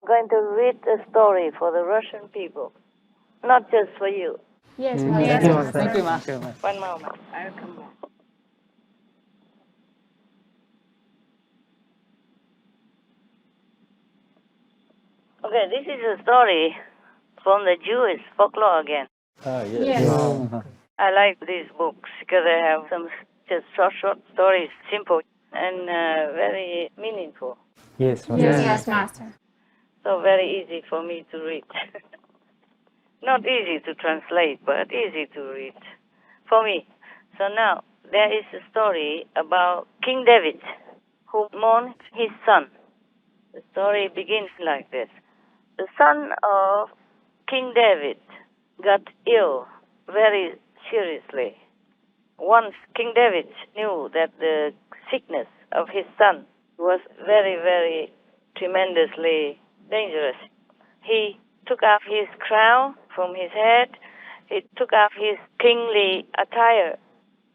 going to read a story for the Russian people, not just for you. Yes, Yes, Master. Thank you, Master. One moment, I'll come back. Okay, this is a story from the Jewish folklore again. Yes. I like these books because they have some just short stories, simple and very meaningful. Yes, Yes, Master. So very easy for me to read. Not easy to translate, but easy to read for me. So now, there is a story about King David, who mourned his son. The story begins like this. The son of King David got ill very seriously. Once King David knew that the sickness of his son was very, very tremendously dangerous. He took off his crown from his head, he took off his kingly attire,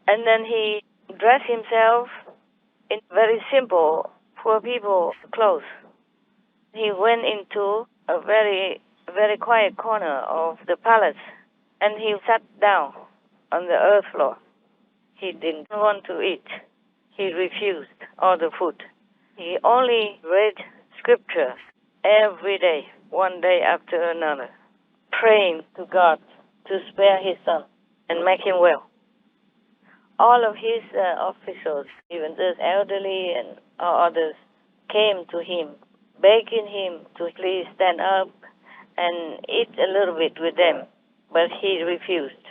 and then he dressed himself in very simple, poor people's clothes. He went into a very, very quiet corner of the palace, and he sat down on the earth floor. He didn't want to eat. He refused all the food. He only read scriptures every day, one day after another, praying to God to spare his son and make him well. All of his officials, even those elderly and others, came to him, begging him to please stand up and eat a little bit with them, but he refused.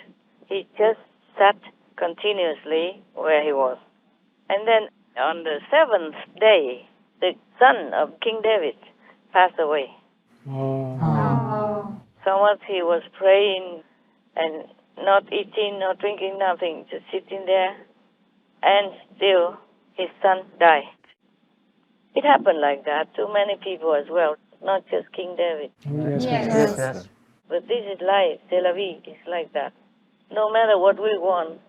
He just sat continuously where he was. And then on the seventh day, the son of King David passed away. Oh. So much he was praying and not eating, not drinking, nothing, just sitting there, and still his son died. It happened like that to many people as well, not just King David. Yes. But this is life, c'est la vie, it's like that. No matter what we want,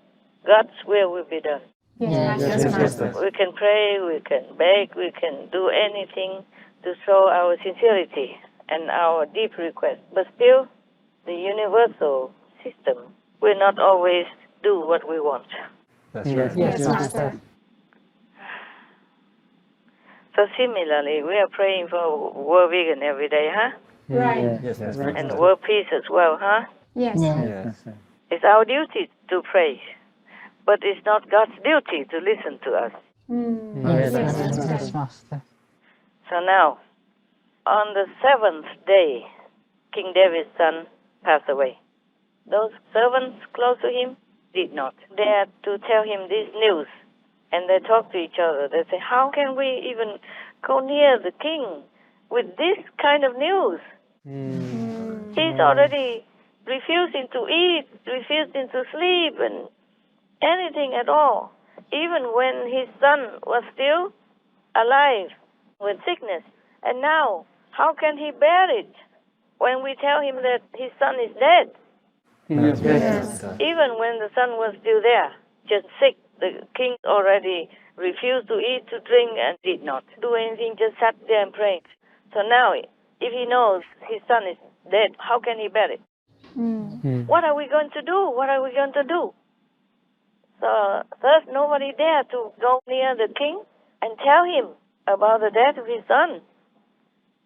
God's will be done. Yes, Master. We can pray, we can beg, we can do anything to show our sincerity and our deep request. But still, the universal system will not always do what we want. Yes, Master. So similarly, we are praying for world vegan every day, huh? Right. And world peace as well, huh? Yes. It's our duty to pray, but it's not God's duty to listen to us. Yes, Master. So now, on the seventh day, King David's son passed away. Those servants close to him did not dare to tell him this news. And they talk to each other. They say, how can we even go near the king with this kind of news? He's already refusing to eat, refusing to sleep, and anything at all. Even when his son was still alive with sickness. And now, how can he bear it when we tell him that his son is dead? Yes. Even when the son was still there, just sick. The king already refused to eat, to drink, and did not do anything, just sat there and prayed. So now, if he knows his son is dead, how can he bear it? What are we going to do? What are we going to do? So first, nobody dared to go near the king and tell him about the death of his son.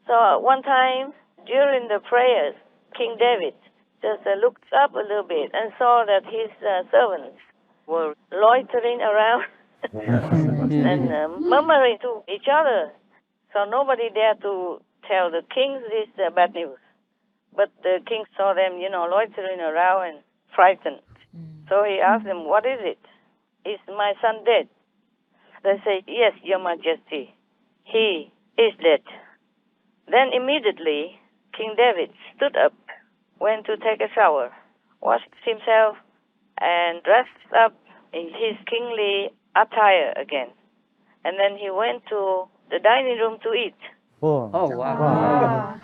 So one time, during the prayers, King David just looked up a little bit and saw that his servants were loitering around and murmuring to each other. So nobody dared to tell the king this bad news. But the king saw them, loitering around and frightened. So he asked them, what is it? Is my son dead? They say, yes, your majesty, he is dead. Then immediately, King David stood up, went to take a shower, washed himself, and dressed up in his kingly attire again. And then he went to the dining room to eat. Oh, wow.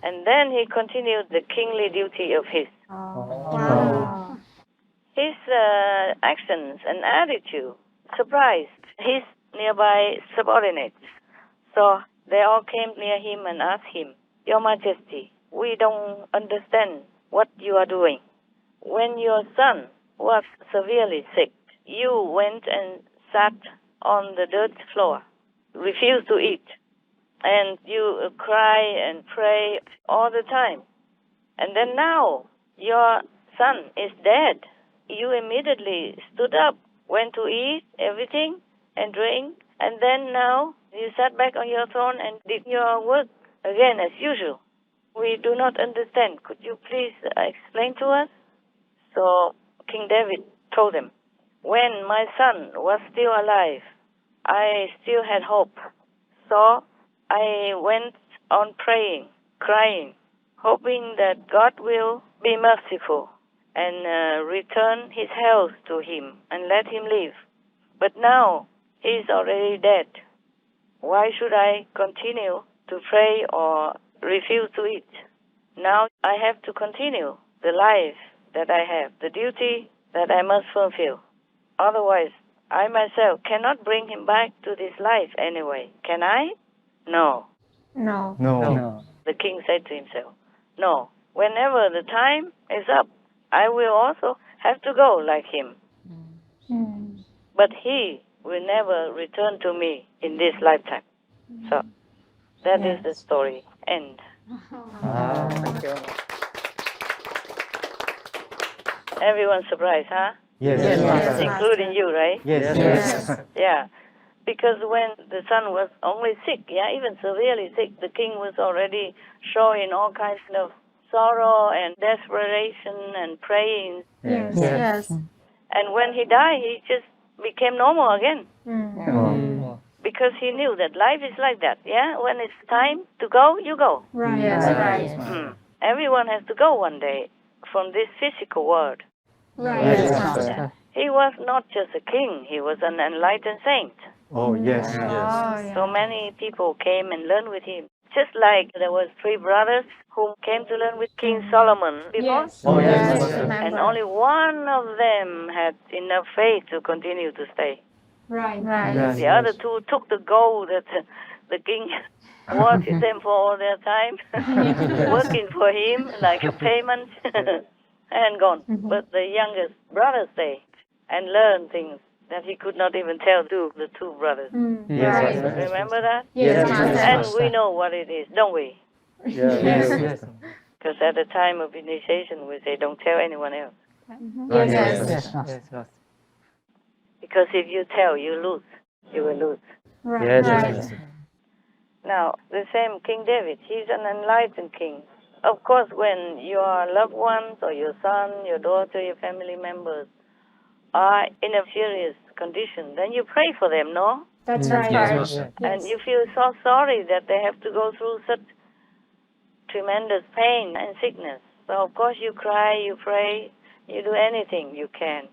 And then he continued the kingly duty of his. Wow. His actions and attitude surprised his nearby subordinates. So they all came near him and asked him, Your Majesty, we don't understand what you are doing. When your son was severely sick, you went and sat on the dirt floor, refused to eat, and you cry and pray all the time. And then now your son is dead. You immediately stood up, went to eat everything and drink, and then now you sat back on your throne and did your work again as usual. We do not understand. Could you please explain to us? So King David told him, when my son was still alive, I still had hope. So I went on praying, crying, hoping that God will be merciful and return his health to him and let him live. But now he is already dead. Why should I continue to pray or refuse to eat? Now I have to continue the life that I have, the duty that I must fulfill. Otherwise, I myself cannot bring him back to this life anyway. Can I? No. No. No. The king said to himself, no. Whenever the time is up, I will also have to go like him. But he will never return to me in this lifetime. So that is the story. End. Thank you. Everyone's surprised, huh? Yes. Yes. Including you, right? Yes. Yeah. Because when the son was only sick, even severely sick, the king was already showing all kinds of sorrow and desperation and praying. Yes. And when he died, he just became normal again. Oh. Because he knew that life is like that, When it's time to go, you go. Right. Yes. Mm. Everyone has to go one day from this physical world. Right. Yes. Master. He was not just a king, he was an enlightened saint. Oh, yes. So many people came and learned with him. Just like there was 3 brothers who came to learn with King Solomon before. Yes. Oh, yes. And only one of them had enough faith to continue to stay. Right. Yes. The other 2 took the gold that the king wanted them for all their time, working for him like a payment, and gone. But the youngest brother stayed and learned things that he could not even tell to the 2 brothers. Yes. Remember that? Yes, And Master. we know what it is, don't we? Yes. Because at the time of initiation, we say, don't tell anyone else. Yes. Because if you tell, you lose. You will lose. Right. Yes. Now, the same King David, he's an enlightened king. Of course, when your loved ones or your son, your daughter, your family members are in a serious condition, then you pray for them, no? That's right. Yes. And you feel so sorry that they have to go through such tremendous pain and sickness. So, of course, you cry, you pray, you do anything you can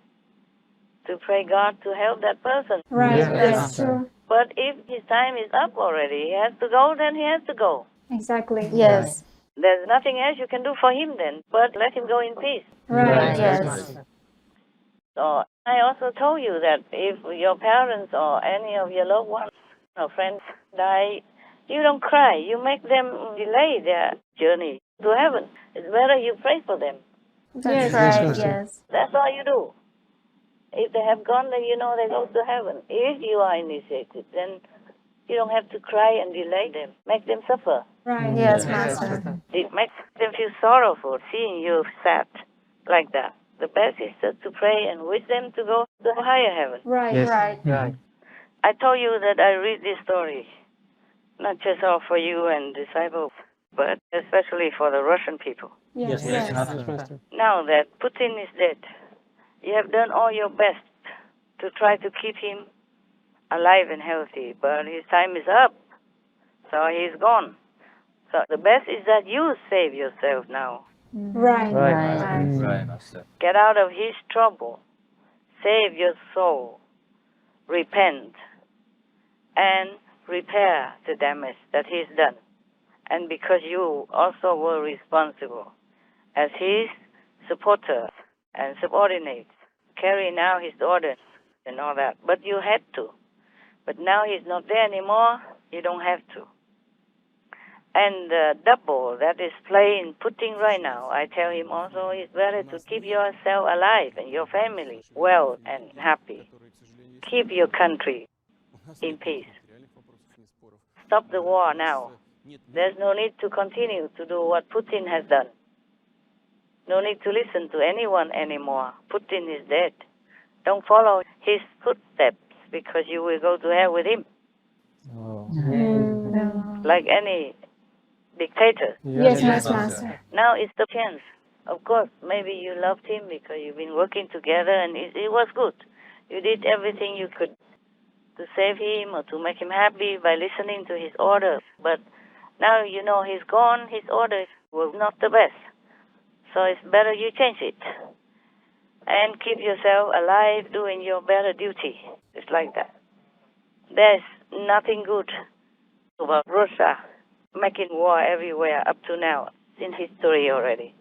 to pray God to help that person. Right. Yes. That's true. But if his time is up already, he has to go, then he has to go. Exactly. Yes. There's nothing else you can do for him then, but let him go in peace. Right. Yes. So I also told you that if your parents or any of your loved ones or friends die, you don't cry. You make them delay their journey to heaven. It's better you pray for them. Yes. Right. Yes. That's all you do. If they have gone, then you know they go to heaven. If you are initiated, then you don't have to cry and delay them. Make them suffer. Right. Yes, Master. It makes them feel sorrowful seeing you sad like that. The best is just to pray and wish them to go to higher heaven. Right. Yes. Right. I told you that I read this story, not just all for you and disciples, but especially for the Russian people. Yes. Now that Putin is dead, you have done all your best to try to keep him alive and healthy, but his time is up, so he's gone. So the best is that you save yourself now. Right. Right. Get out of his trouble. Save your soul. Repent. And repair the damage that he's done. And because you also were responsible as his supporter and subordinates, carrying out his orders and all that. But you had to. But now he's not there anymore. You don't have to. And the double that is playing Putin right now, I tell him also it's better to keep yourself alive and your family well and happy. Keep your country in peace. Stop the war now. There's no need to continue to do what Putin has done. No need to listen to anyone anymore. Putin is dead. Don't follow his footsteps because you will go to hell with him. Oh. Like any dictator. Yes, Master. Now is the chance. Of course, maybe you loved him because you've been working together and it was good. You did everything you could to save him or to make him happy by listening to his orders. But now you know he's gone, his orders were not the best. So it's better you change it. And keep yourself alive doing your better duty. It's like that. There's nothing good about Russia making war everywhere up to now in history already.